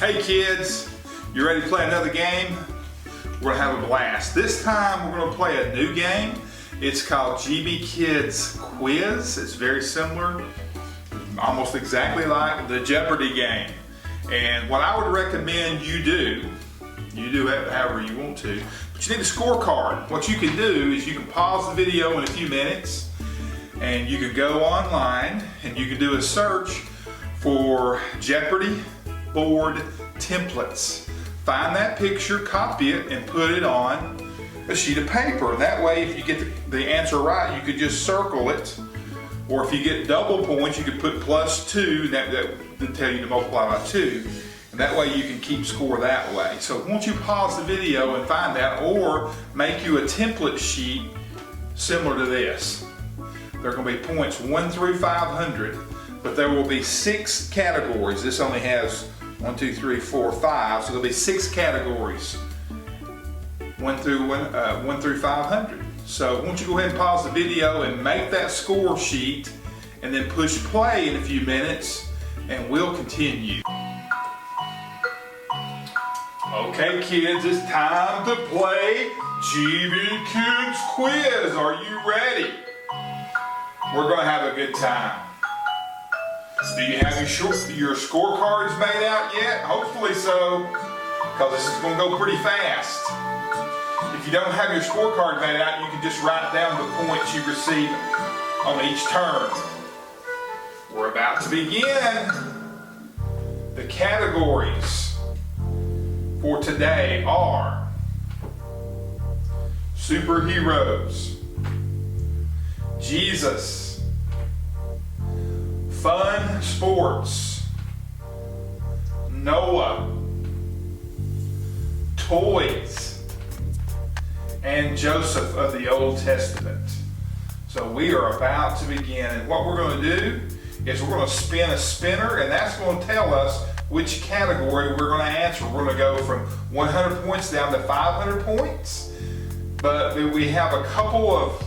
Hey kids, you ready to play another game? We're gonna have a blast. This time we're gonna play a new game. It's called GBKids Quiz. It's very similar, almost exactly like the Jeopardy game. And what I would recommend you do it however you want to, but you need a scorecard. What you can do is you can pause the video in a few minutes and you can go online and you can do a search for Jeopardy board templates. Find that picture, copy it, and put it on a sheet of paper. That way, if you get the answer right, you could just circle it. Or if you get double points, you could put +2, that would tell you to multiply by 2. And that way you can keep score that way. So won't you pause the video and find that, or make you a template sheet similar to this. There are going to be points 1 through 500, but there will be 6 categories. This only has 1, 2, 3, 4, 5, so there'll be 6 categories, 1 through 500. So won't you go ahead and pause the video and make that score sheet, and then push play in a few minutes, and we'll continue. Okay kids, it's time to play GBKids Quiz. Are you ready? We're going to have a good time. Do you have your scorecards made out yet? Hopefully so, because this is going to go pretty fast. If you don't have your scorecard made out, you can just write down the points you receive on each turn. We're about to begin. The categories for today are superheroes, Jesus, fun sports, Noah, toys, and Joseph of the Old Testament. So we are about to begin, and what we're going to do is we're going to spin a spinner, and that's going to tell us which category we're going to answer. We're going to go from 100 points down to 500 points, but we have a couple of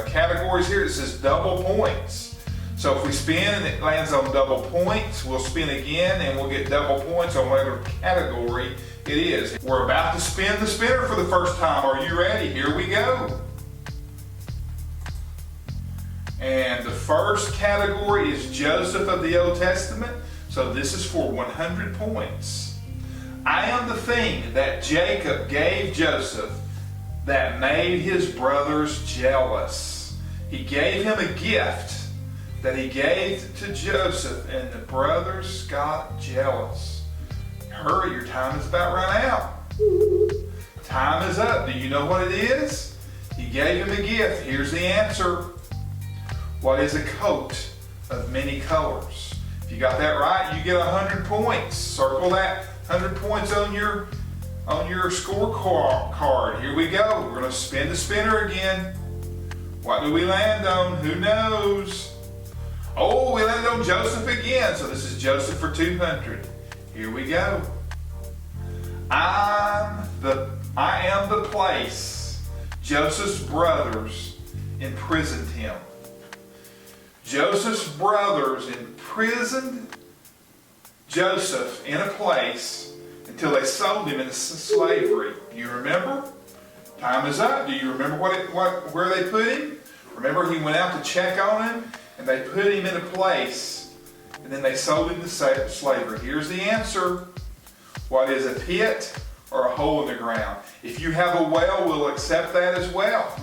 categories here. It says double points. So if we spin and it lands on double points, we'll spin again and we'll get double points on whatever category it is. We're about to spin the spinner for the first time. Are you ready? Here we go. And the first category is Joseph of the Old Testament. So this is for 100 points. I am the thing that Jacob gave Joseph that made his brothers jealous. He gave him a gift that he gave to Joseph, and the brothers got jealous. Hurry, your time is about run out. Time is up. Do you know what it is? He gave him a gift. Here's the answer. What is a coat of many colors? If you got that right, you get 100 points. Circle that 100 points on your scorecard. Here we go. We're going to spin the spinner again. What do we land on? Who knows? Oh, we landed on Joseph again. So this is Joseph for 200. Here we go. I am the place Joseph's brothers imprisoned him. Joseph's brothers imprisoned Joseph in a place until they sold him into slavery. Do you remember? Time is up. Do you remember where they put him? Remember, he went out to check on him, and they put him in a place, and then they sold him to slavery. Here's the answer. What is a pit or a hole in the ground? If you have a well, we'll accept that as well.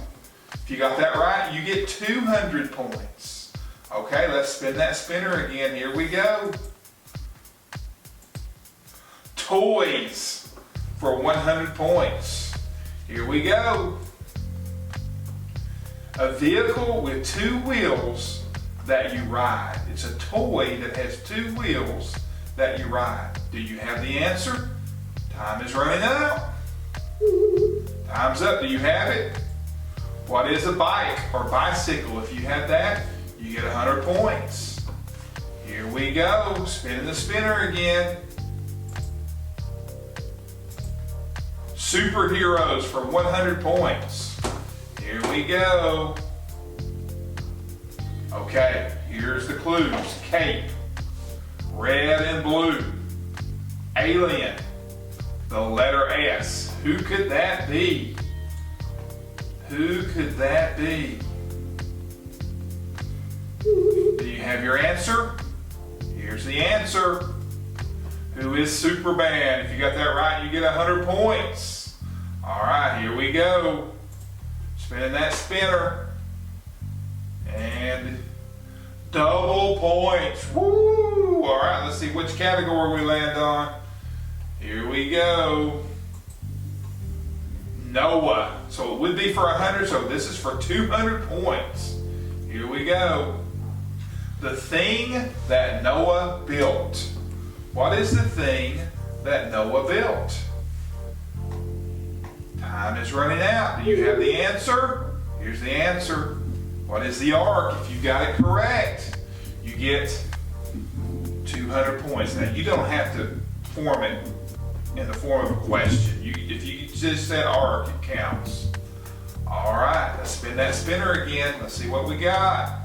If you got that right, you get 200 points. Okay, let's spin that spinner again. Here we go. Toys for 100 points. Here we go. A vehicle with 2 wheels that you ride. It's a toy that has 2 wheels that you ride. Do you have the answer? Time is running out. Time's up. Do you have it? What is a bike or bicycle? If you have that, you get 100 points. Here we go. Spinning the spinner again. Superheroes for 100 points. Here we go. Okay, here's the clues. Cape, red and blue. Alien. The letter S. Who could that be? Who could that be? Do you have your answer? Here's the answer. Who is Superman? If you got that right, you get 100 points. All right, here we go. Spinning that spinner. And double points. Woo! All right, let's see which category we land on. Here we go. Noah. So it would be for 100, so this is for 200 points. Here we go. The thing that Noah built. What is the thing that Noah built? Time is running out. Do you have the answer? Here's the answer. What is the ark? If you got it correct, you get 200 points. Now, you don't have to form it in the form of a question. If you just said ark, it counts. All right, let's spin that spinner again. Let's see what we got.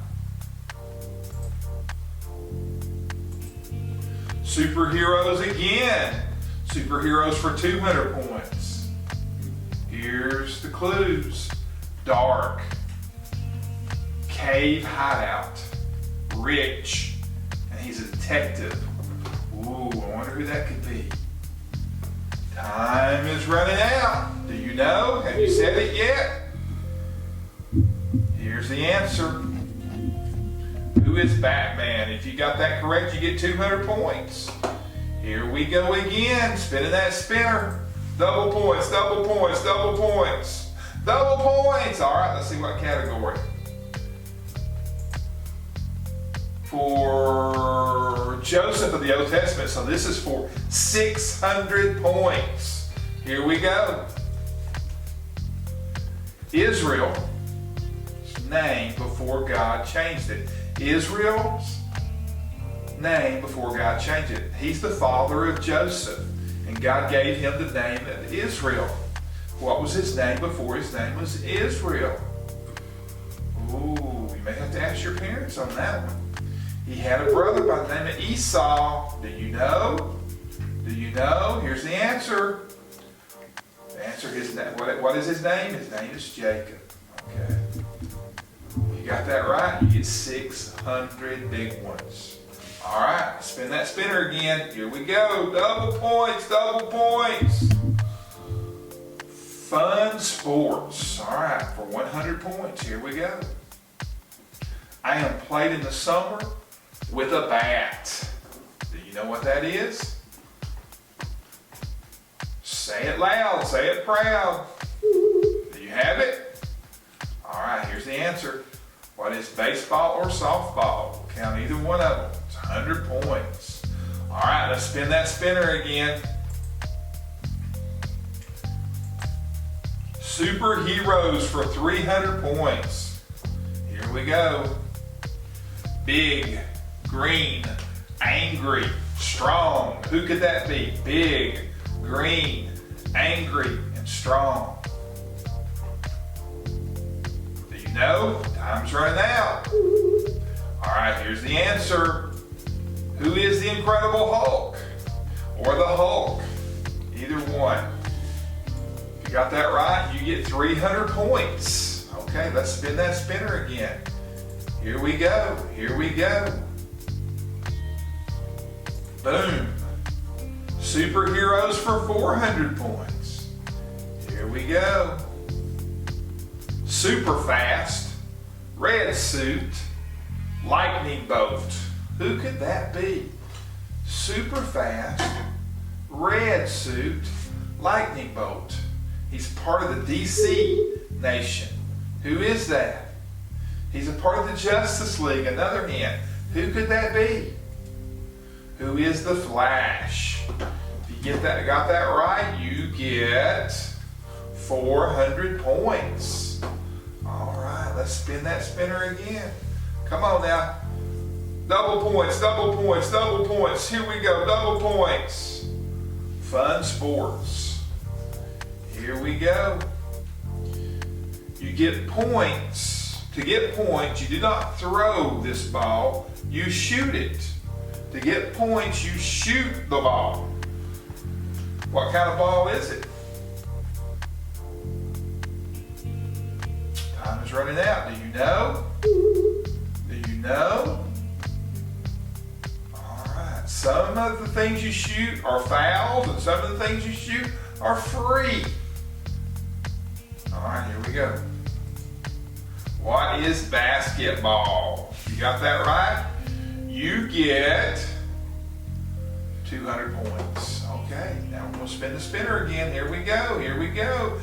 Superheroes again. Superheroes for 200 points. Here's the clues. Dark. Cave hideout. Rich. And he's a detective. Ooh, I wonder who that could be. Time is running out. Do you know? Have you said it yet? Here's the answer. Who is Batman? If you got that correct, you get 200 points. Here we go again, spinning that spinner. Double points, double points, double points. Double points! All right, let's see what category. For Joseph of the Old Testament, so this is for 600 points. Here we go. Israel's name before God changed it. Israel's name before God changed it. He's the father of Joseph, and God gave him the name of Israel. What was his name before his name was Israel? Ooh, you may have to ask your parents on that one. He had a brother by the name of Esau. Do you know? Do you know? Here's the answer. The answer is, what is his name? His name is Jacob. Okay. You got that right, you get 600 big ones. All right, spin that spinner again. Here we go. Double points, double points. Fun sports. All right, for 100 points. Here we go. I am played in the summer with a bat. Do you know what that is? Say it loud, say it proud. Do you have it? All right, here's the answer. What is baseball or softball? Count either one of them. It's 100 points. All right, let's spin that spinner again. Superheroes for 300 points. Here we go. Big, green, angry, strong. Who could that be? Big, green, angry, and strong. Do you know? Time's running out. All right, here's the answer. Who is the Incredible Hulk? Or the Hulk? Either one. If you got that right, you get 300 points. Okay, let's spin that spinner again. Here we go. Here we go. Boom. Superheroes for 400 points. Here we go. Super fast, red suit, lightning bolt. Who could that be? Super fast, red suit, lightning bolt. He's part of the DC nation. Who is that? He's a part of the Justice League. Another hint. Who could that be? Who is the Flash? If you got that right, you get 400 points. All right, let's spin that spinner again. Come on now. Double points, double points, double points. Here we go, double points. Fun sports. Here we go. You get points. To get points, you do not throw this ball, you shoot it. To get points, you shoot the ball. What kind of ball is it? Time is running out. Do you know? Do you know? All right. Some of the things you shoot are fouls, and some of the things you shoot are free. All right, here we go. What is basketball? You got that right? You get 200 points. Okay, now we're going to spin the spinner again. Here we go, here we go.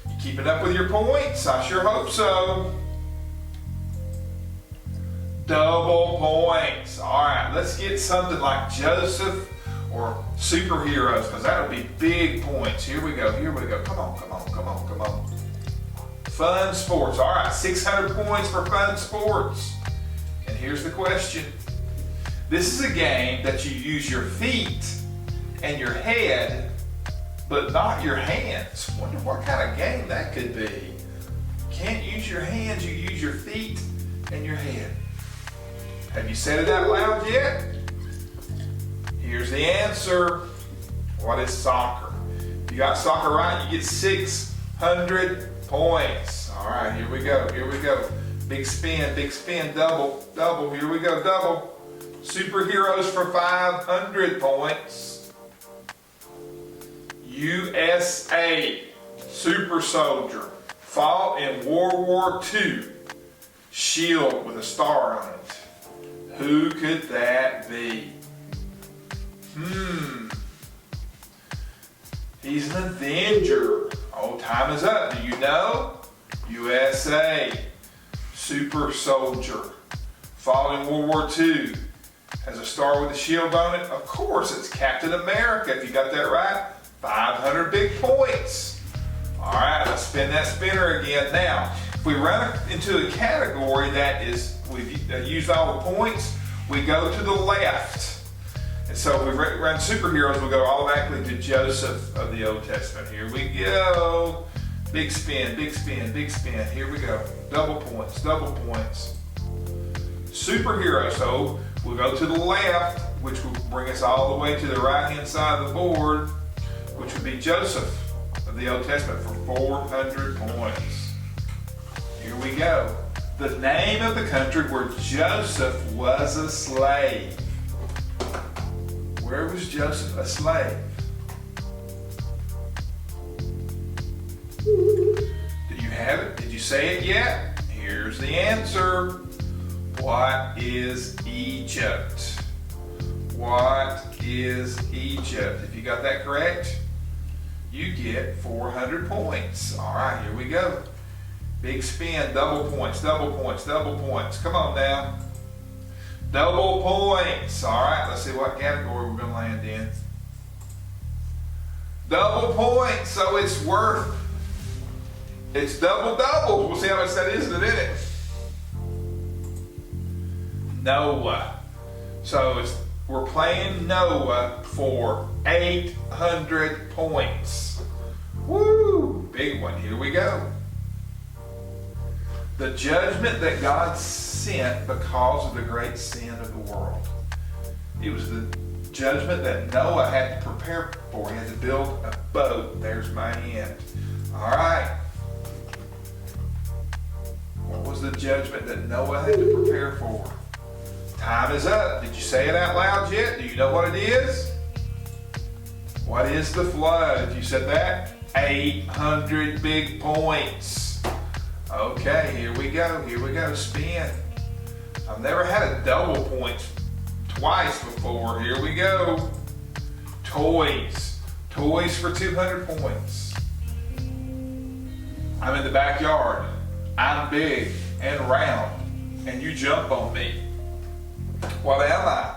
You keeping up with your points? I sure hope so. Double points. All right, let's get something like Joseph or superheroes, because that'll be big points. Here we go, here we go. Come on, come on, come on, come on. Fun sports. All right, 600 points for fun sports. And here's the question. This is a game that you use your feet and your head, but not your hands. Wonder what kind of game that could be. Can't use your hands, you use your feet and your head. Have you said it out loud yet? Here's the answer. What is soccer? If you got soccer right, you get 600 points. All right, here we go, here we go. Big spin, double, double, here we go, double. Superheroes for 500 points. USA, super soldier, fought in World War II. Shield with a star on it. Who could that be? He's an Avenger. Oh, time is up. Do you know? USA, super soldier, fought in World War II. Has a star with a shield on it. Of course, it's Captain America. If you got that right, 500 big points. All right, let's spin that spinner again. Now, if we run into a category that is, we've used all the points, we go to the left. And so if we run superheroes, we'll go automatically to Joseph of the Old Testament. Here we go. Big spin, big spin, big spin. Here we go. Double points, double points. Superhero, so we'll go to the left, which will bring us all the way to the right-hand side of the board, which would be Joseph of the Old Testament for 400 points. Here we go. The name of the country where Joseph was a slave. Where was Joseph a slave? Do you have it? Did you say it yet? Here's the answer. What is Egypt? What is Egypt? If you got that correct, you get 400 points. All right, here we go. Big spin, double points, double points, double points. Come on now. Double points. All right, let's see what category we're going to land in. Double points, so it's double doubles. We'll see how much that is in it. Noah. So we're playing Noah for 800 points. Woo! Big one. Here we go. The judgment that God sent because of the great sin of the world. It was the judgment that Noah had to prepare for. He had to build a boat. There's my end. All right. What was the judgment that Noah had to prepare for? Time is up. Did you say it out loud yet? Do you know what it is? What is the flood? If you said that, 800 big points. Okay, here we go. Here we go. Spin. I've never had a double points twice before. Here we go. Toys. Toys for 200 points. I'm in the backyard. I'm big and round, and you jump on me. What am I?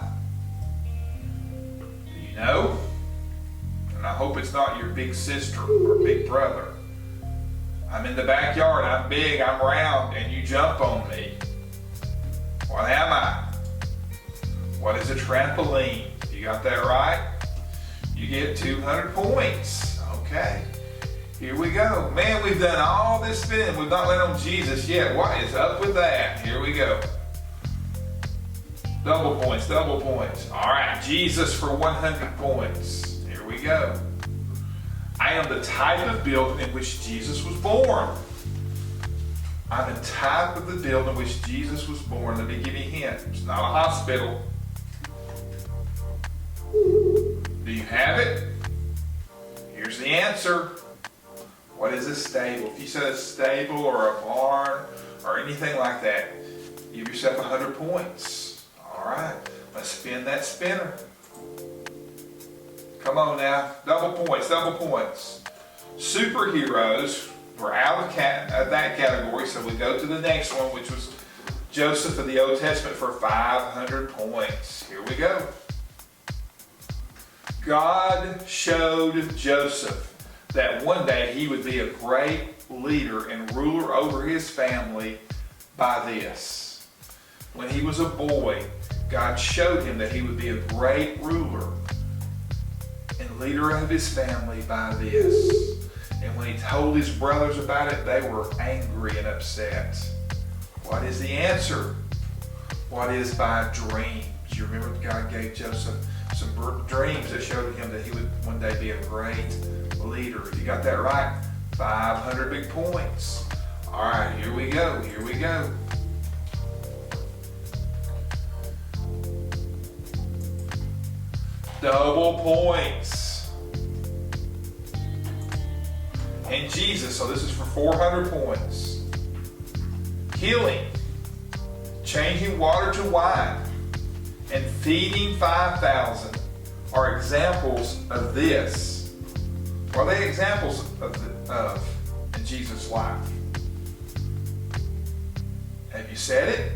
Do you know? And I hope it's not your big sister or big brother. I'm in the backyard, I'm big, I'm round, and you jump on me. What am I? What is a trampoline? You got that right? You get 200 points. Okay. Here we go. Man, we've done all this spinning. We've not let on Jesus yet. What is up with that? Here we go. Double points, double points. All right, Jesus for 100 points. Here we go. I am the type of building in which Jesus was born. I'm the type of the building in which Jesus was born. Let me give you a hint. It's not a hospital. Do you have it? Here's the answer. What is a stable? If you said a stable or a barn or anything like that, give yourself 100 points. All right, let's spin that spinner. Come on now, double points, double points. Superheroes, we're out of that category, so we go to the next one, which was Joseph of the Old Testament for 500 points. Here we go. God showed Joseph that one day he would be a great leader and ruler over his family by this. When he was a boy, God showed him that he would be a great ruler and leader of his family by this. And when he told his brothers about it, they were angry and upset. What is the answer? What is by dreams? You remember God gave Joseph some dreams that showed him that he would one day be a great leader. If you got that right, 500 big points. All right, here we go, here we go. Double points. And Jesus, so this is for 400 points. Healing, changing water to wine, and feeding 5,000 are examples of this. What are they examples of in Jesus' life? Have you said it?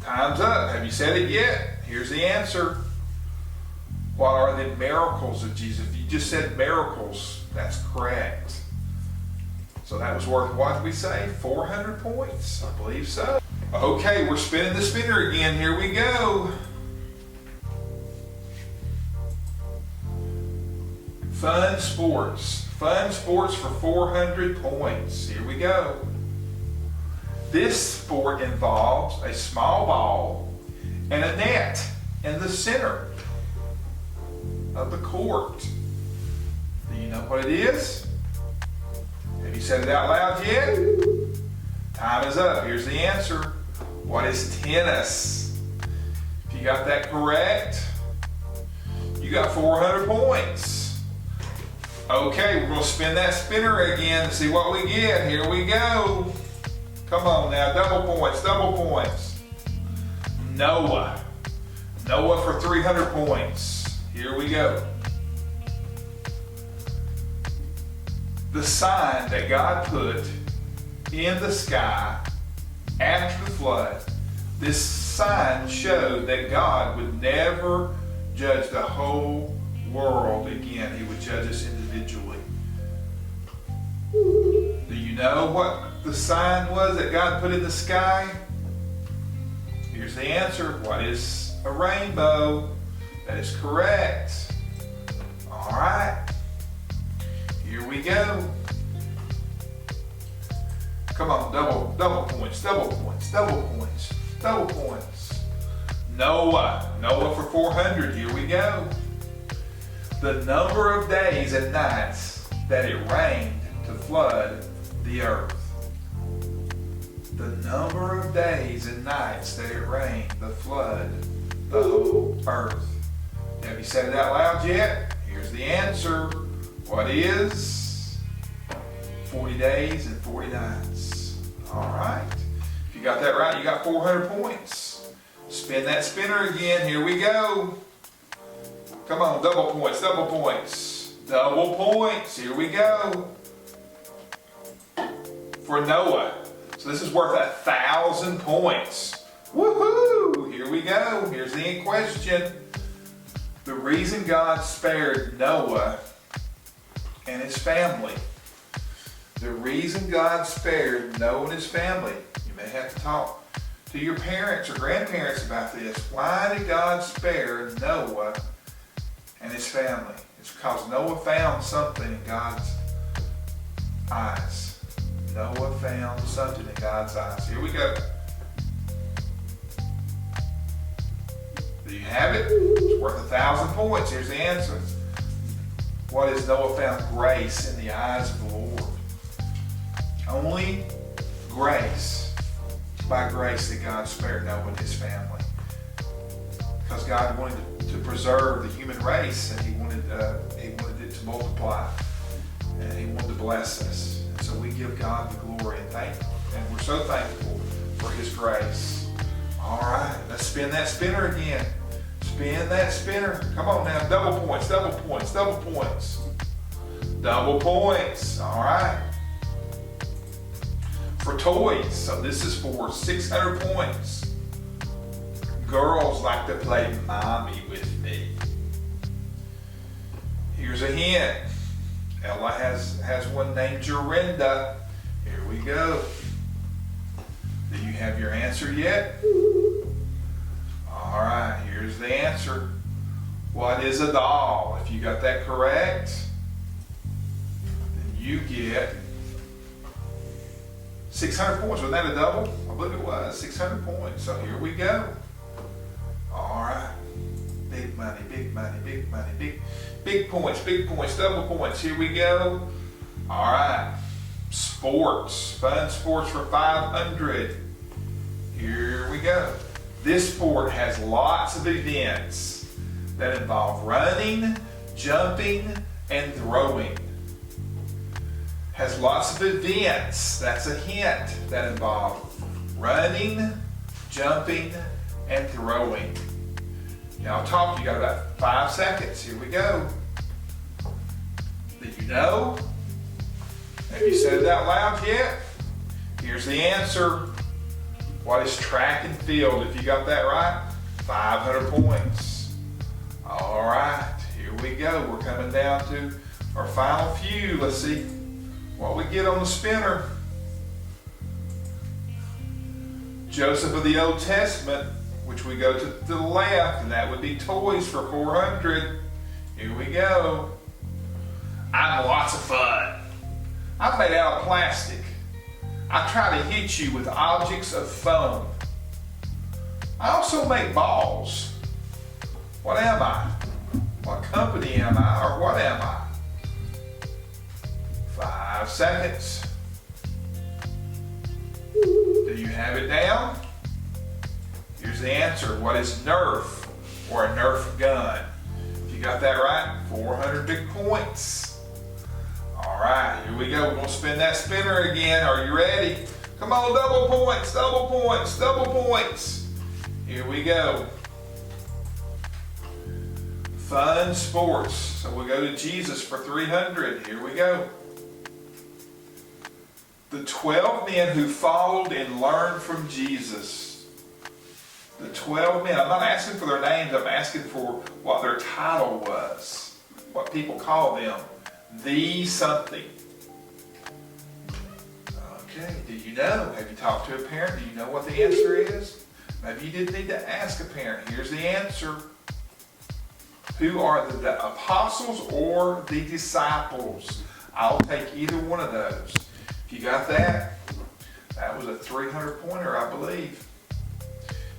Time's up. Have you said it yet? Here's the answer. What are the miracles of Jesus? If you just said miracles, that's correct. So that was worth, what did we say? 400 points? I believe so. Okay, we're spinning the spinner again. Here we go. Fun sports. Fun sports for 400 points. Here we go. This sport involves a small ball and a net in the center of the court. Do you know what it is? Have you said it out loud yet? Time is up. Here's the answer. What is tennis? If you got that correct, you got 400 points. Okay, we're going to spin that spinner again to see what we get. Here we go. Come on now, double points, double points. Noah. Noah for 300 points. Here we go. The sign that God put in the sky after the flood, this sign showed that God would never judge the whole world again. He would judge us individually. Do you know what the sign was that God put in the sky? Here's the answer. What is a rainbow? That is correct. All right. Here we go. Come on, double points, double points, double points, double points. Noah for 400. Here we go. The number of days and nights that it rained to flood the earth. The number of days and nights that it rained to flood the whole earth. Have you said it out loud yet? Here's the answer. What is 40 days and 40 nights? All right. If you got that right, you got 400 points. Spin that spinner again. Here we go. Come on, double points, double points. Double points. Here we go. For Noah. So this is worth 1,000 points. Woohoo! Here we go. Here's the question. The reason God spared Noah and his family. The reason God spared Noah and his family. You may have to talk to your parents or grandparents about this. Why did God spare Noah and his family? It's because Noah found something in God's eyes. Noah found something in God's eyes. Here we go. Do you have it? It's worth 1,000 points. Here's the answer. What is Noah found? Grace in the eyes of the Lord. Only grace. By grace that God spared Noah and his family. Because God wanted to preserve the human race, and He wanted it to multiply, and He wanted to bless us. And so we give God the glory and we're so thankful for His grace. All right, let's spin that spinner again. Spin that spinner. Come on now, double points, double points, double points. Double points. All right. For toys, so this is for 600 points. Girls like to play mommy with me. Here's a hint. Ella has one named Jorinda. Here we go. Do you have your answer yet? All right, here's the answer. What is a doll? If you got that correct, then you get 600 points. Was that a double? I believe it was. 600 points. So here we go. All right. Big money, big money, big money, big points, double points. Here we go. All right. Sports. Fun sports for 500. Here we go. This sport has lots of events that involve running, jumping, and throwing. Has lots of events, that's a hint, that involve running, jumping, and throwing. Now I'll talk to you, got about 5 seconds. Here we go. Did you know? Have you said it out loud yet? Here's the answer. What is track and field? If you got that right, 500 points. All right, here we go. We're coming down to our final few. Let's see what we get on the spinner. Joseph of the Old Testament, which we go to the left, and that would be toys for 400. Here we go. I'm lots of fun. I'm made out of plastic. I try to hit you with objects of foam. I also make balls. What am I? What company am I, or what am I? 5 seconds. Do you have it down? Here's the answer. What is Nerf, or a Nerf gun? If you got that right, 400 big points. All right, here we go. We're going to spin that spinner again. Are you ready? Come on, double points, double points, double points. Here we go. Fun sports. So we'll go to Jesus for 300. Here we go. The 12 men who followed and learned from Jesus. The 12 men. I'm not asking for their names. I'm asking for what their title was. What people call them. The something. Okay, do you know? Have you talked to a parent? Do you know what the answer is? Maybe you didn't need to ask a parent. Here's the answer. Who are the apostles or the disciples? I'll take either one of those. If you got that, that was a 300 pointer, I believe.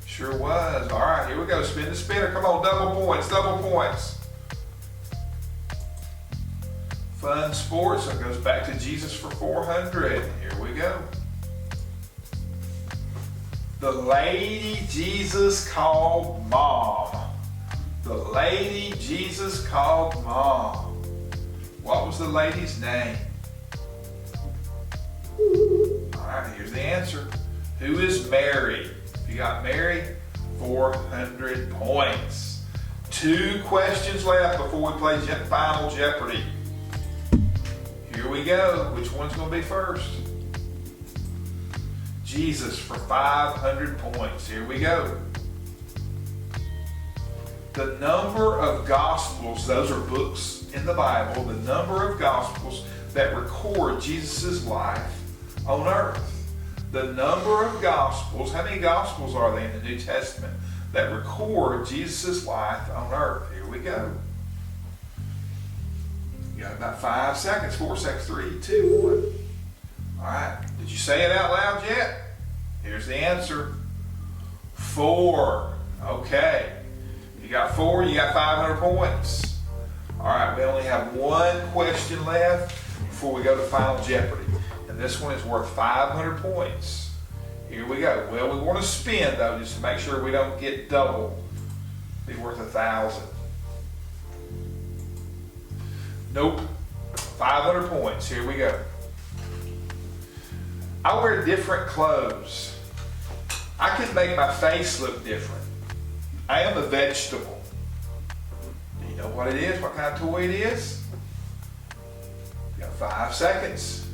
Sure was. All right, here we go. Spin the spinner. Come on, double points, double points. Fun sports. So it goes back to Jesus for 400. Here we go. The lady Jesus called Mom. The lady Jesus called Mom. What was the lady's name? All right, here's the answer. Who is Mary? If you got Mary, 400 points. 2 questions left before we play Final Jeopardy. Here we go. Which one's going to be first? Jesus for 500 points. Here we go. The number of Gospels, those are books in the Bible, the number of Gospels that record Jesus' life on earth. The number of Gospels, how many Gospels are there in the New Testament that record Jesus' life on earth? Here we go. You got about 5 seconds. 4 seconds. 3, 2, 1. All right. Did you say it out loud yet? Here's the answer. 4. Okay. You got 4. You got 500 points. All right, we only have one question left before we go to Final Jeopardy. And this one is worth 500 points. Here we go. Well, we want to spin though, just to make sure we don't get double. Be worth 1,000. Nope. 500 points. Here we go. I wear different clothes. I can make my face look different. I am a vegetable. Do you know what it is? What kind of toy it is? You got 5 seconds.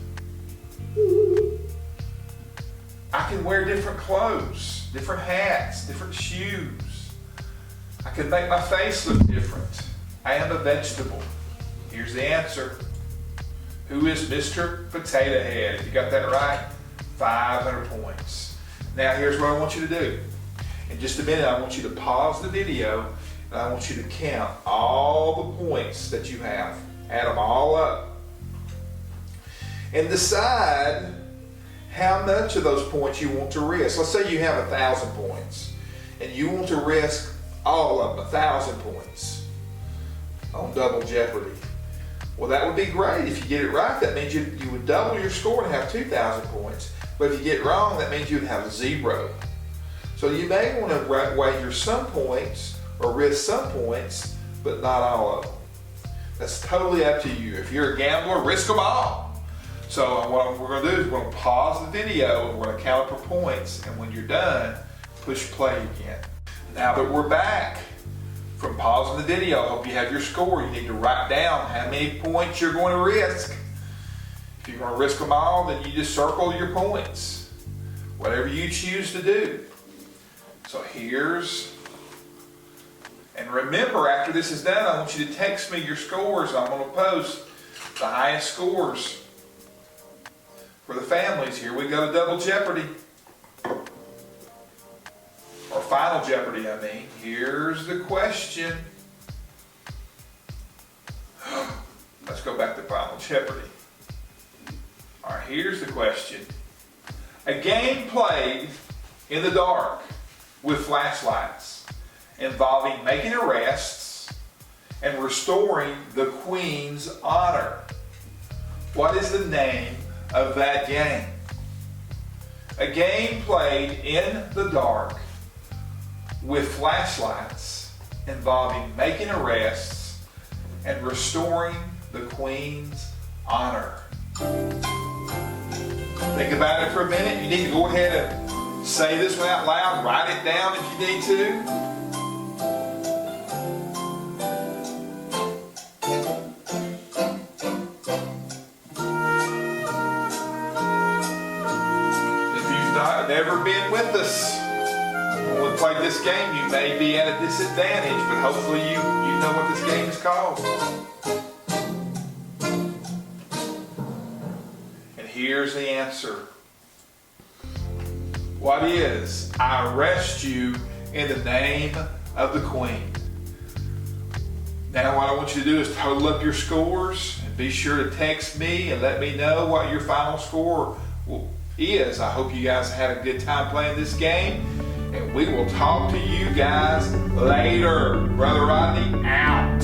I can wear different clothes, different hats, different shoes. I can make my face look different. I am a vegetable. Here's the answer. Who is Mr. Potato Head? If you got that right, 500 points. Now here's what I want you to do. In just a minute, I want you to pause the video and I want you to count all the points that you have. Add them all up. And decide how much of those points you want to risk. Let's say you have 1,000 points and you want to risk all of them, 1,000 points on Double Jeopardy. Well, that would be great. If you get it right, that means you would double your score and have 2,000 points. But if you get it wrong, that means you'd have 0. So you may want to wager some points or risk some points, but not all of them. That's totally up to you. If you're a gambler, risk them all. So what we're going to do is we're going to pause the video and we're going to count up our points. And when you're done, push play again. Now that we're back from pausing the video, I hope you have your score. You need to write down how many points you're going to risk. If you're going to risk them all, then you just circle your points. Whatever you choose to do. So and remember, after this is done, I want you to text me your scores. I'm going to post the highest scores for the families. Here we go to Double Jeopardy. Or Final Jeopardy, I mean. Here's the question. Let's go back to Final Jeopardy. All right, here's the question. A game played in the dark with flashlights involving making arrests and restoring the Queen's honor. What is the name of that game? A game played in the dark with flashlights involving making arrests and restoring the Queen's honor. Think about it for a minute. You need to go ahead and say this one out loud. Write it down if you need to. Never been with us when we played this game, you may be at a disadvantage, but hopefully you know what this game is called. And here's the answer. What is I arrest you in the name of the Queen? Now what I want you to do is total up your scores and be sure to text me and let me know what your final score is. I hope you guys had a good time playing this game, and we will talk to you guys later. Brother Rodney out.